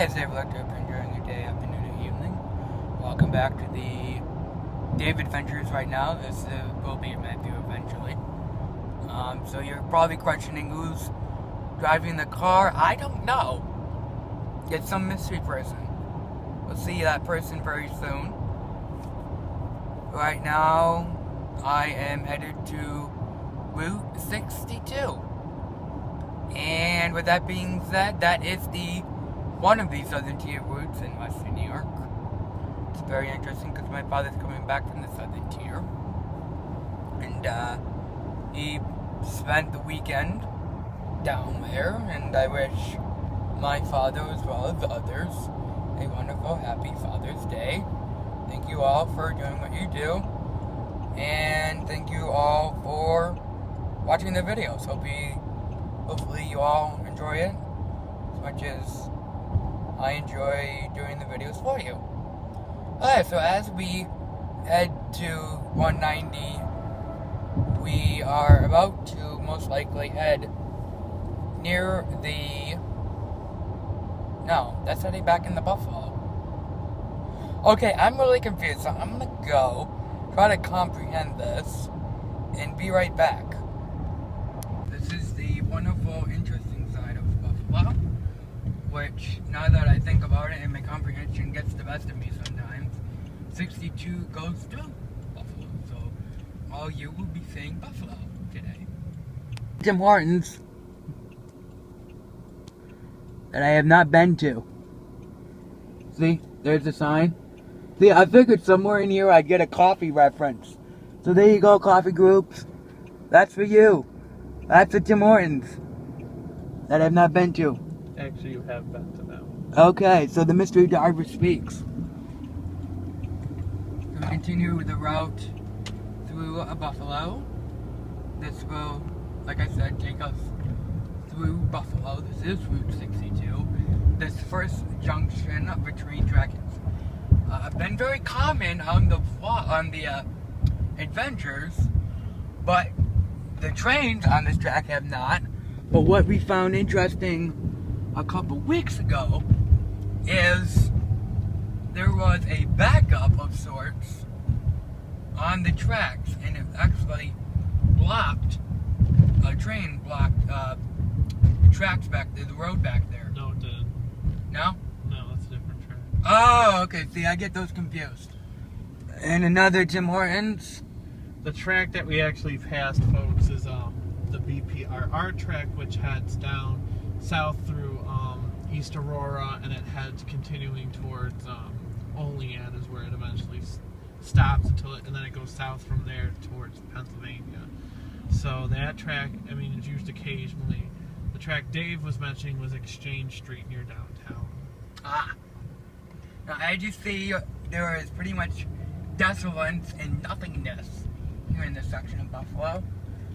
As I've looked up enjoying your day, afternoon, or evening. Welcome back to the Dave Adventures right now. This will be Matthew eventually. So you're probably questioning who's driving the car. I don't know. It's some mystery person. We'll see that person very soon. Right now, I am headed to Route 62. And with that being said, that is one of the southern tier routes in western New York. It's very interesting because my father's coming back from the southern tier. And he spent the weekend down there, and I wish my father as well as others a wonderful, happy Father's Day. Thank you all for doing what you do, and thank you all for watching the videos. Hopefully you all enjoy it as much as I enjoy doing the videos for you. Alright, so as we head to 190, we are about to most likely head near the... No, that's heading back in the Buffalo. Okay, I'm really confused, so I'm gonna go try to comprehend this and be right back. This is the wonderful, interesting side of Buffalo, which, now that I think about it and my comprehension gets the best of me sometimes, 62 goes to Buffalo, so all you will be saying Buffalo today. Tim Hortons that I have not been to. See, there's a sign. See, I figured somewhere in here I'd get a coffee reference. So there you go, coffee groups. That's for you. That's the Tim Hortons that I've not been to. Actually, you have been to them. Okay, so the mystery driver speaks. So we continue the route through Buffalo. This will, like I said, take us through Buffalo. This is Route 62. This first junction between tracks been very common on the adventures, but the trains on this track have not. But what we found interesting a couple weeks ago is there was a backup of sorts on the tracks, and it actually blocked a train blocked the tracks back there, the road back there. No, it didn't. No? No, that's a different track. Oh, okay. See, I get those confused. And another Tim Hortons. The track that we actually passed, folks, is the BPRR track, which heads down south through East Aurora, and it heads continuing towards Olean is where it eventually stops and then it goes south from there towards Pennsylvania. So that track, I mean, it's used occasionally. The track Dave was mentioning was Exchange Street near downtown. Ah. Now, I just see there is pretty much desolence and nothingness here in this section of Buffalo,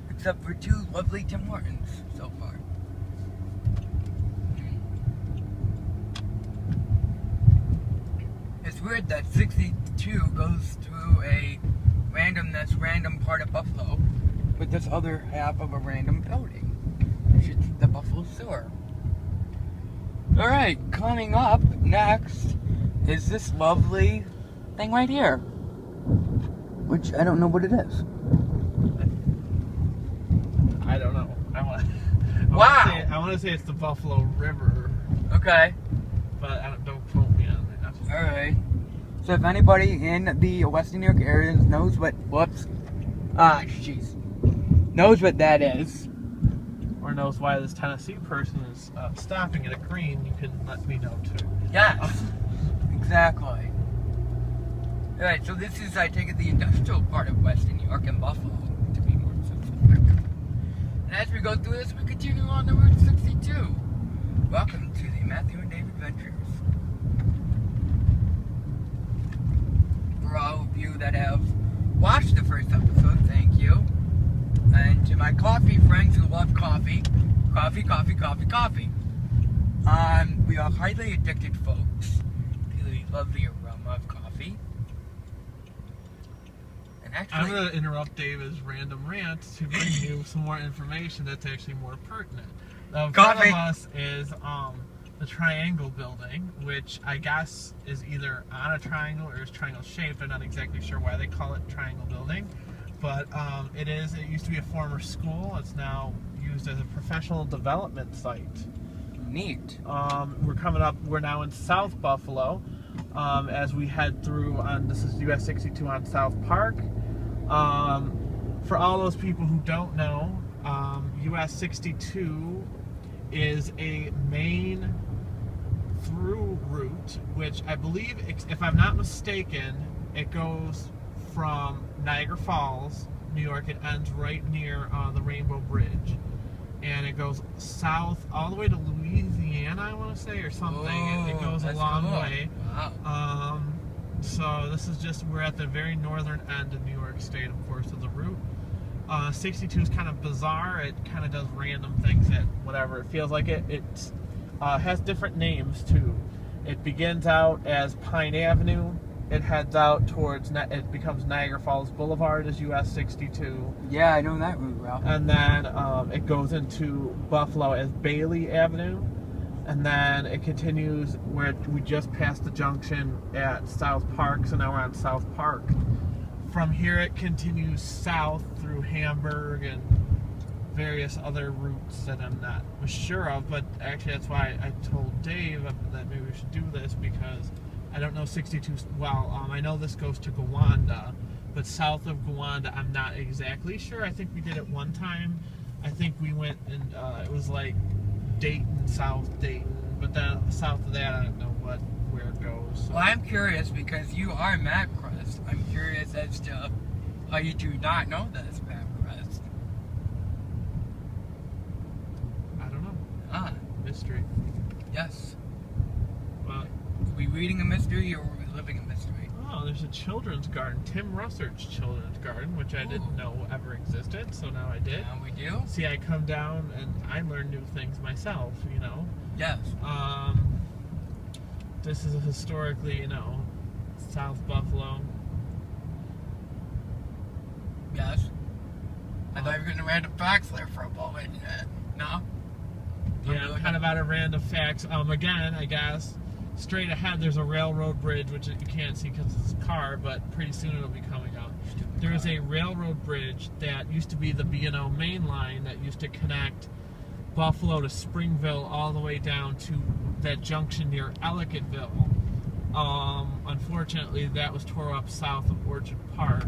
except for two lovely Tim Hortons so far. It's weird that 62 goes through a random part of Buffalo with this other half of a random building, which is the Buffalo Sewer. Alright, coming up next is this lovely thing right here, which I don't know what it is. I don't know. I want to say it's the Buffalo River. Okay. But don't quote me on that. Alright. So if anybody in the Western New York area knows what, knows what that is, or knows why this Tennessee person is stopping at a green, you can let me know too. yes, exactly. Alright, so this is, I take it, the industrial part of Western New York and Buffalo, to be more specific. And as we go through this, we continue on to Route 62. Welcome to the Matthew and Dave Adventures. For all of you that have watched the first episode, thank you. And to my coffee friends who love coffee, coffee. We are highly addicted folks to the lovely aroma of coffee. And actually, I'm going to interrupt David's random rant to bring you some more information that's actually more pertinent. Now, in front of us is the Triangle Building, which I guess is either on a triangle or is triangle shaped. I'm not exactly sure why they call it Triangle Building, but it used to be a former school. It's now used as a professional development site. Neat. We're now in South Buffalo, as we head through this is US 62 on South Park. For all those people who don't know, US 62 is a main through route, which I believe, if I'm not mistaken, it goes from Niagara Falls, New York. It ends right near the Rainbow Bridge, and it goes south all the way to Louisiana, I want to say, or something. It goes a long way. Wow. So this is we're at the very northern end of New York State, of course, of the route. 62 is kind of bizarre. It kind of does random things that whatever. It feels like it has different names too. It begins out as Pine Avenue. It heads out towards, it becomes Niagara Falls Boulevard as US 62. Yeah, I know that route well. And then it goes into Buffalo as Bailey Avenue. And then it continues where we just passed the junction at South Park, so now we're on South Park. From here it continues south through Hamburg and various other routes that I'm not sure of, but actually that's why I told Dave that maybe we should do this, because I don't know 62 well. I know this goes to Gowanda, but south of Gowanda I'm not exactly sure. I think we did it one time. I think we went and it was like Dayton, South Dayton, but then south of that I don't know where it goes. So. Well, I'm curious because you are MapQuest. I'm curious as to how you do not know this MapQuest. I don't know. Mystery. Yes. Well, are we reading a mystery or are we living a mystery? Oh, there's a children's garden, Tim Russard's children's garden, which I didn't know ever existed, so now I did. Now we do. See, I come down and I learn new things myself, you know. Yes. This is historically, South Buffalo. Yes. I thought you were getting random facts there for a moment. No? Yeah, I'm kind of out of random facts. Again, I guess, straight ahead there's a railroad bridge, which you can't see because it's a car, but pretty soon it'll be coming up. There is a railroad bridge that used to be the B&O main line that used to connect Buffalo to Springville all the way down to that junction near Ellicottville. Unfortunately, that was tore up south of Orchard Park.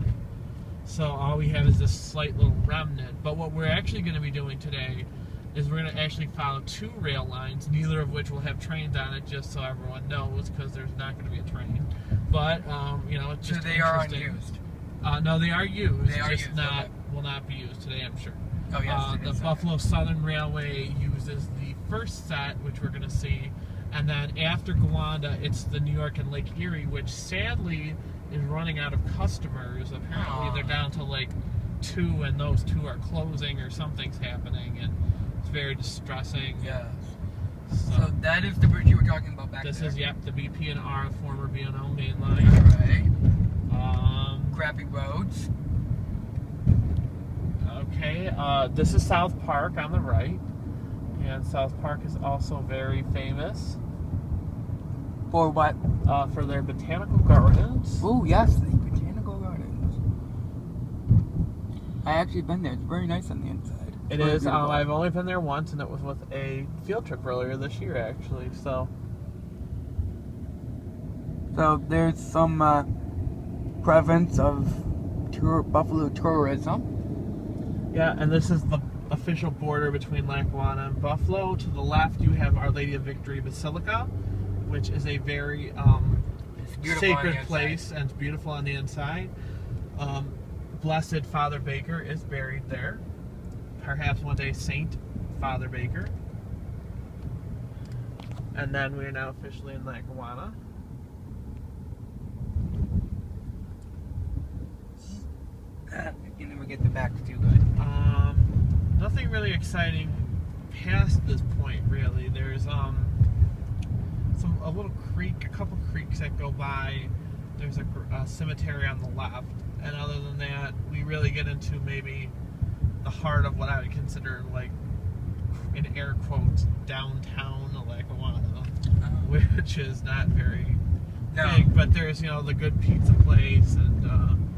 So all we have is this slight little remnant. But what we're actually going to be doing today is we're going to actually follow two rail lines, neither of which will have trains on it, just so everyone knows, because there's not going to be a train. But, it's just so they are unused? No, they are used. They are just used, not, okay. Will not be used today, I'm sure. Oh, yes. The Buffalo Southern Railway uses the first set, which we're going to see, and then after Gowanda, it's the New York and Lake Erie, which sadly is running out of customers. Apparently, they're down to like 2, and those 2 are closing or something's happening, and it's very distressing. Yes. So that is the bridge you were talking about back there. This is, the BP&R, former B&O main line. Alright. Crappy roads. Okay, this is South Park on the right, and South Park is also very famous. For what? For their botanical gardens. Oh, yes, the botanical gardens. I actually been there. It's very nice on the inside. It is. I've only been there once, and it was with a field trip earlier this year, actually. So there's some prevalence of Buffalo tourism. Yeah, and this is the official border between Lackawanna and Buffalo. To the left, you have Our Lady of Victory Basilica, which is a very sacred place, and it's beautiful on the inside. Blessed Father Baker is buried there. Perhaps one day Saint Father Baker. And then we are now officially in Lackawanna. You never get the backs too good. Nothing really exciting past this point, really. There's a little creek, a couple creeks that go by. There's a cemetery on the left, and other than that, we really get into maybe the heart of what I would consider, like, in air quotes, downtown Lackawanna. which is not very No. big, but there's, the good pizza place and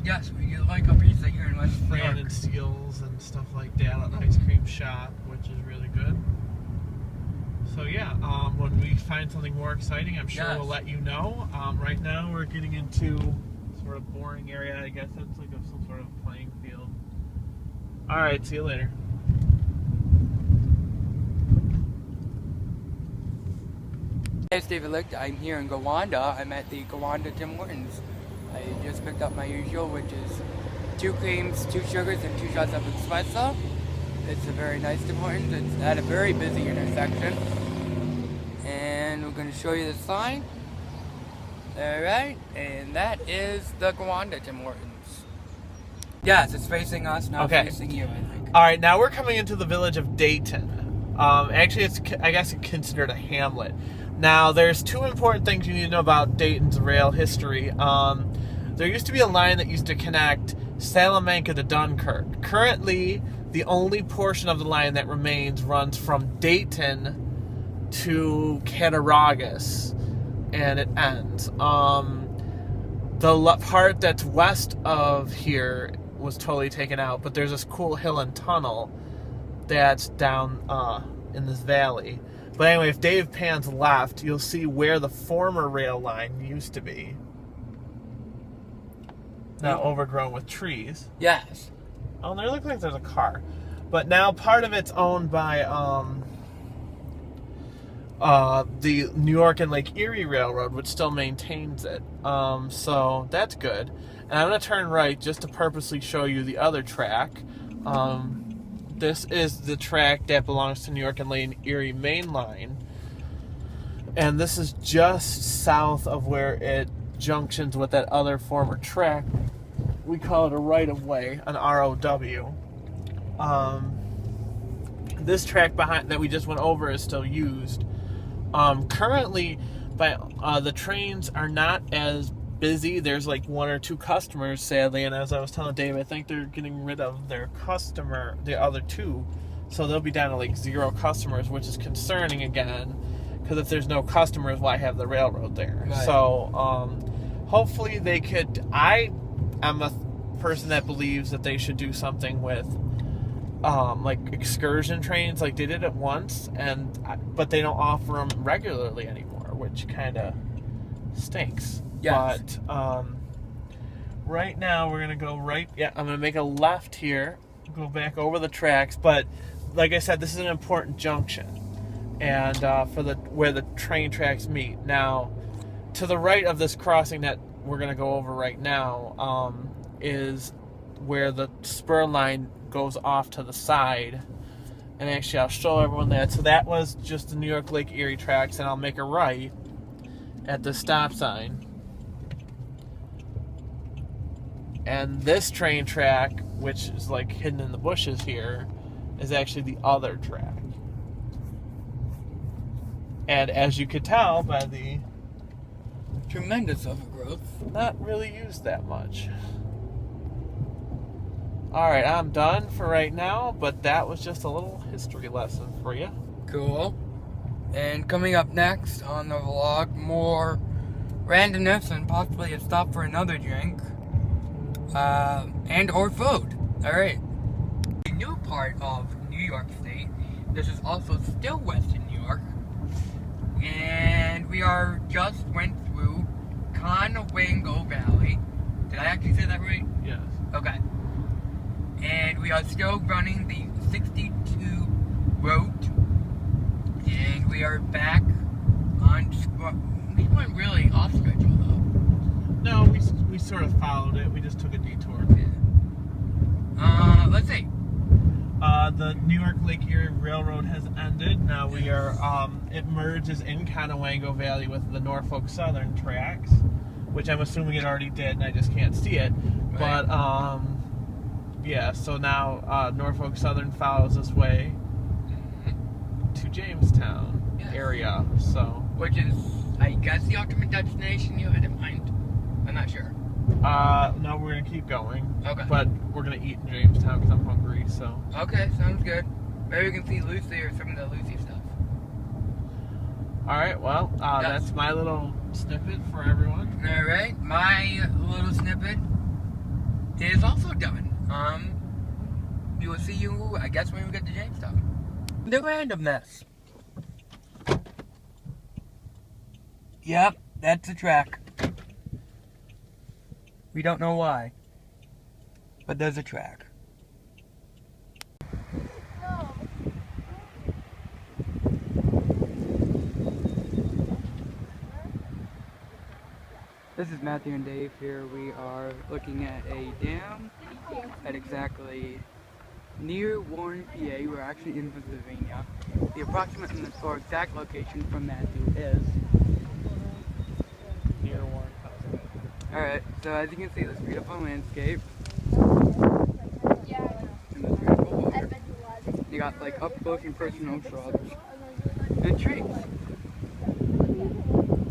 Yes, we do like a pizza here in West New Fran York. and Steele's and stuff like that, an ice cream shop, which is really good. So yeah, when we find something more exciting, I'm sure we'll let you know. Right now we're getting into sort of boring area. I guess that's like some sort of playing field. All right, see you later. Hey, it's David Licht. I'm here in Gowanda. I'm at the Gowanda Tim Hortons. I just picked up my usual, which is 2 creams, 2 sugars, and 2 shots of espresso. It's a very nice Tim Hortons. It's at a very busy intersection. And we're going to show you the sign. Alright, and that is the Gowanda Tim Hortons. Yes, it's facing us, not facing you, I think. All right, now we're coming into the village of Dayton. Actually, I guess it's considered a hamlet. Now, there's 2 important things you need to know about Dayton's rail history. There used to be a line that used to connect Salamanca to Dunkirk. Currently, the only portion of the line that remains runs from Dayton to Cattaraugus, and it ends. The part that's west of here was totally taken out, but there's this cool hill and tunnel that's down in this valley. But anyway, if Dave pans left, you'll see where the former rail line used to be. Now overgrown with trees. Yes. Oh, there looks like there's a car. But now part of it's owned by the New York and Lake Erie Railroad, which still maintains it. So that's good. And I'm going to turn right just to purposely show you the other track. This is the track that belongs to New York and Lake Erie Main Line. And this is just south of where it junctions with that other former track. We call it a right-of-way, an ROW. This track behind that we just went over is still used. Currently, the trains are not as busy. There's like 1 or 2 customers, sadly, and as I was telling Dave, I think they're getting rid of the other 2, so they'll be down to like 0 customers, which is concerning again, because if there's no customers, why have the railroad there? Right. So hopefully they could. I am a person that believes that they should do something with like excursion trains, like they did it once, but they don't offer them regularly anymore, which kind of stinks. Yes. But right now we're gonna go right. Yeah, I'm gonna make a left here, go back over the tracks. But like I said, this is an important junction, and for where the train tracks meet. Now, to the right of this crossing that we're gonna go over right now is where the spur line goes off to the side. And actually, I'll show everyone that. So that was just the New York Lake Erie tracks, and I'll make a right at the stop sign. And this train track, which is like hidden in the bushes here, is actually the other track. And as you could tell by the tremendous overgrowth, not really used that much. Alright, I'm done for right now, but that was just a little history lesson for you. Cool. And coming up next on the vlog, more randomness and possibly a stop for another drink. And or food. Alright. The new part of New York State. This is also still western New York. And we just went through Conewango Valley. Did I actually say that right? Yes. Okay. And we are still running the 62 route. And we are back on. We weren't really off schedule though. No, we sort of followed it. We just took a detour. Yeah. Let's see. The New York Lake Erie Railroad has ended. Now we are. It merges in Conewango Valley with the Norfolk Southern tracks, which I'm assuming it already did, and I just can't see it. Right. But yeah. So now Norfolk Southern follows this way to Jamestown area. So which is, I guess, the ultimate destination you had in mind. I'm not sure. No, we're gonna keep going. Okay. But we're gonna eat in Jamestown because I'm hungry. So. Okay, sounds good. Maybe we can see Lucy or some of the Lucy stuff. Alright, well, Yes. that's my little snippet for everyone. Alright, my little snippet is also done. We will see you, I guess, when we get to Jamestown. The randomness. Yep, that's a track. We don't know why, but there's a track. This is Matthew and Dave here. We are looking at a dam at exactly near Warren, PA. We're actually in Pennsylvania. The approximate or exact location from Matthew is Near Warren, Pennsylvania. alright, so as you can see, this beautiful landscape Yeah, and this beautiful I water. bet you was. You got like up close and personal shrubs and trees.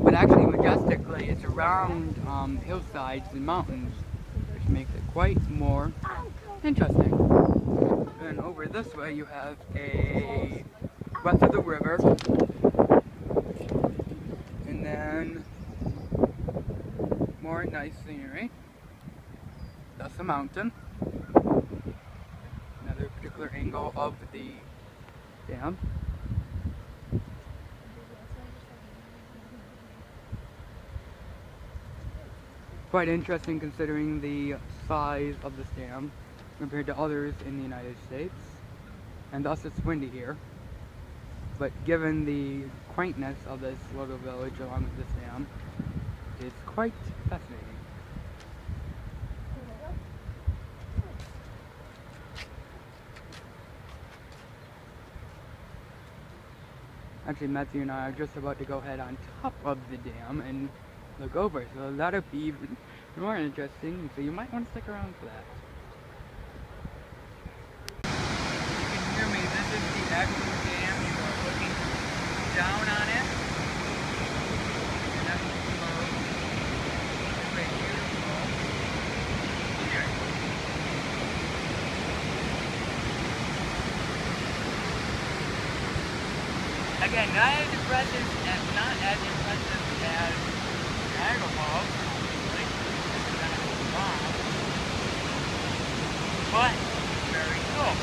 But actually, majestically, it's around hillsides and mountains, which makes it quite more interesting. And over this way, you have a west of the river, and then more nice scenery. That's the mountain. Another particular angle of the dam. Quite interesting considering the size of this dam compared to others in the United States, and thus it's windy here. But given the quaintness of this little village along with this dam, it's quite fascinating. Actually, Matthew and I are just about to go head on top of the dam and look over, so that'll be even more interesting, so you might want to stick around for that. You can hear me, this is the actual dam. You are looking down on it. And that's below. It's right beautiful. Here. Again, not as impressive as Niagara Falls, like but very cool.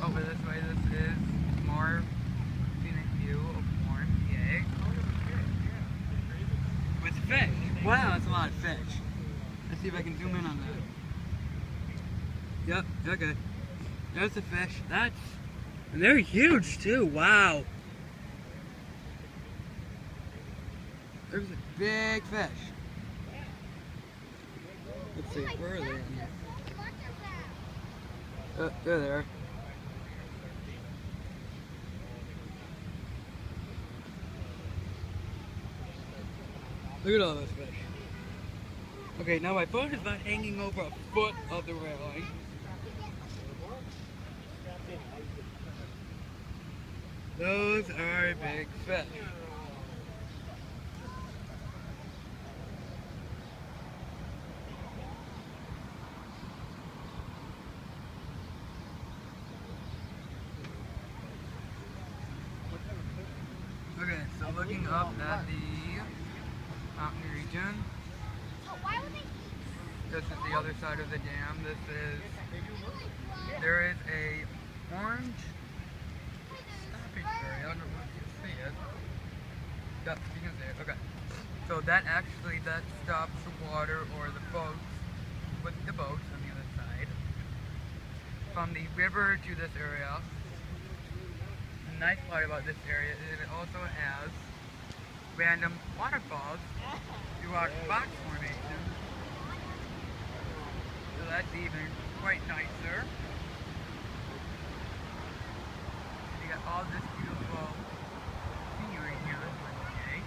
Over this way, this is more scenic view of Warren, PA. With fish. Wow, that's a lot of fish. Let's see if I can zoom in on that. Yep, okay. There's the fish. And they're huge too, wow. There's a big fish. Let's see, where are they in here? They're there. Look at all those fish. Okay, now my phone is not hanging over a foot of the railing. Those are big fish. Okay, so looking up at the mountain region. This is the other side of the dam. There is a orange stoppage area. I don't know if you can see it. Yep, you can see it. Okay. So that stops the water or the boats, with the boats on the other side, from the river to this area. The nice part about this area is it also has random waterfalls throughout box formation. So that's even quite nicer. You got all this beautiful scenery here in PA.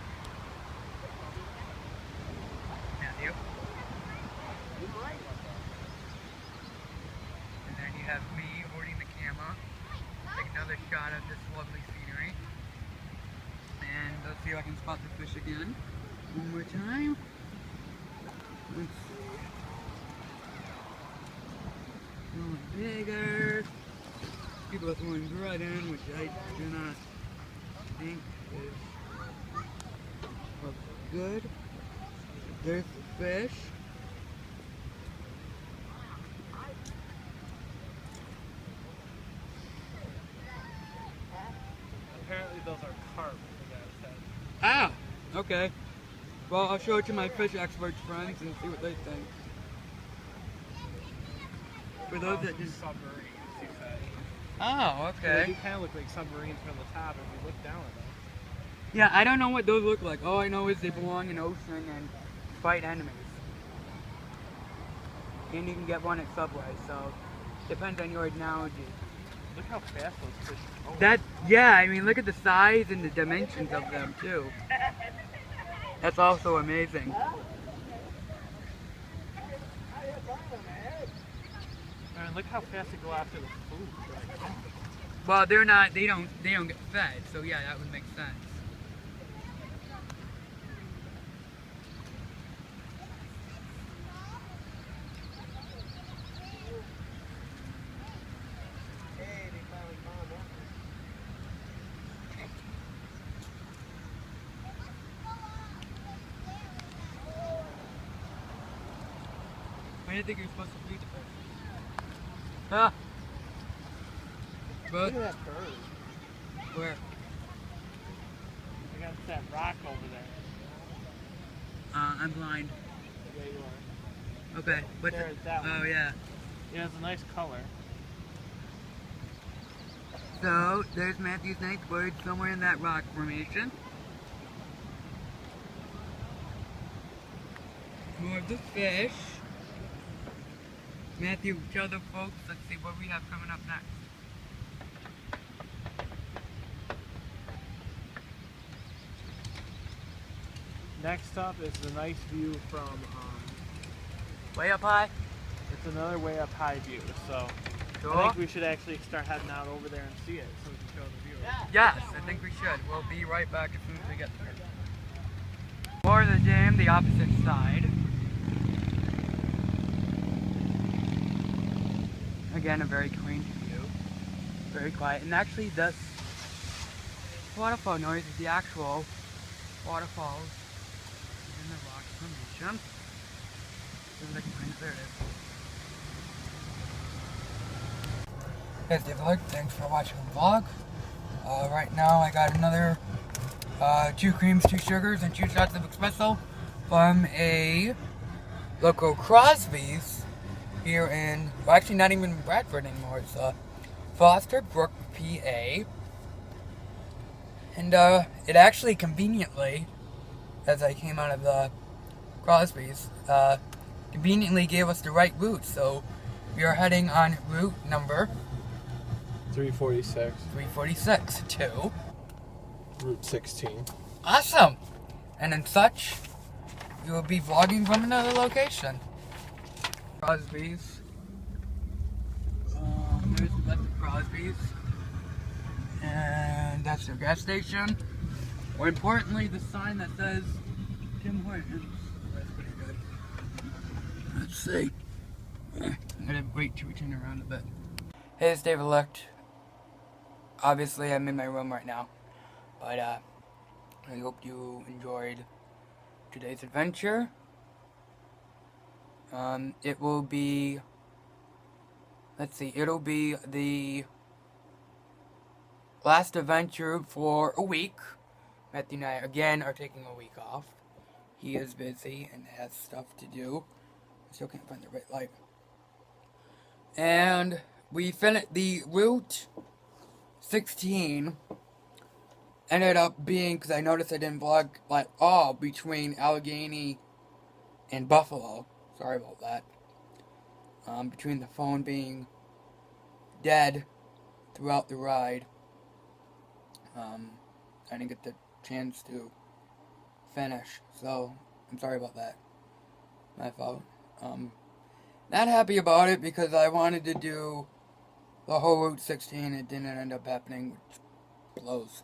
Matthew. another shot of this lovely scenery. And let's see if I can spot the fish again. One more time. Let's see. Going bigger. People are throwing bread in, which I do not think is good. There's the fish. Apparently those are carp, the guy said. Ah, okay. Well, I'll show it to my fish expert friends and see what they think. For those that just... Submarines, he said. Oh, okay. They do kind of look like submarines from the top if you look down at them. Yeah, I don't know what those look like. All I know is they belong in ocean and fight enemies. And you can get one at Subway, so depends on your analogy. Look how fast those fish are going. That, yeah, I mean, look at the size and the dimensions of them, too. That's also amazing. And look how fast they go after the food. Well, they're not, they don't get fed, so yeah, that would make sense. I didn't think you were supposed to feed the fish. Ah. But Look at that bird. where? I got that rock over there. I'm blind. Yeah, you are. Okay. What's There's that one. Oh yeah. Yeah, it's a nice color. So there's Matthew's ninth bird somewhere in that rock formation. More of the fish. Matthew, show the folks. Let's see what we have coming up next. Next up is the nice view from, Way up high? it's another way up high view, so Sure. I think we should actually start heading out over there and see it so we can show the viewers. Yes, I think we should. We'll be right back as soon as we get there. More of the dam, the opposite side. Again, a very clean view. Very quiet. And actually, this waterfall noise is the actual waterfalls in the rock formation. See if I can find it. There it is. Hey, David Licht. Thanks for watching the vlog. Right now, I got another 2 creams, 2 sugars, and 2 shots of espresso from a local Crosby's here in, well, actually not even Bradford anymore. It's Foster Brook, PA. And it actually conveniently, as I came out of the Crosby's, conveniently gave us the right route. So we are heading on route number 346. 346 to Route 16. Awesome! And in such, we will be vlogging from another location. Crosby's. There's the left of Crosby's. And that's their gas station. More importantly, the sign that says Tim Hortons. That's pretty good. Let's see. I'm gonna wait to turn around a bit. Hey, it's David Licht. Obviously, I'm in my room right now. But, I hope you enjoyed today's adventure. It will be, let's see, it'll be the last adventure for a week. Matthew and I, again, are taking a week off. He is busy and has stuff to do. I still can't find the right light. And we finished the Route 16. Ended up being, because I noticed I didn't vlog at all between Allegheny and Buffalo. Sorry about that. Between the phone being dead throughout the ride. I didn't get the chance to finish, so I'm sorry about that. My fault. Not happy about it because I wanted to do the whole Route 16, it didn't end up happening, which blows.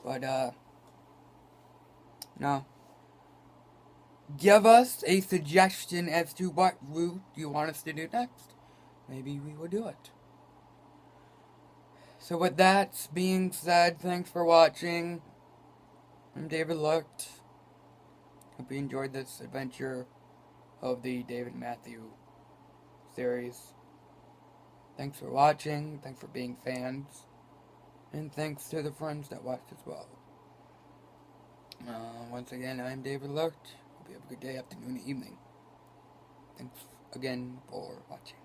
But, no. Give us a suggestion as to what route you want us to do next. Maybe we will do it. So with that being said, thanks for watching. I'm David Licht. Hope you enjoyed this adventure of the David Matthew series. Thanks for watching, thanks for being fans, and thanks to the friends that watched as well. Once again, I'm David Licht. Hope you have a good day, afternoon, evening. Thanks again for watching.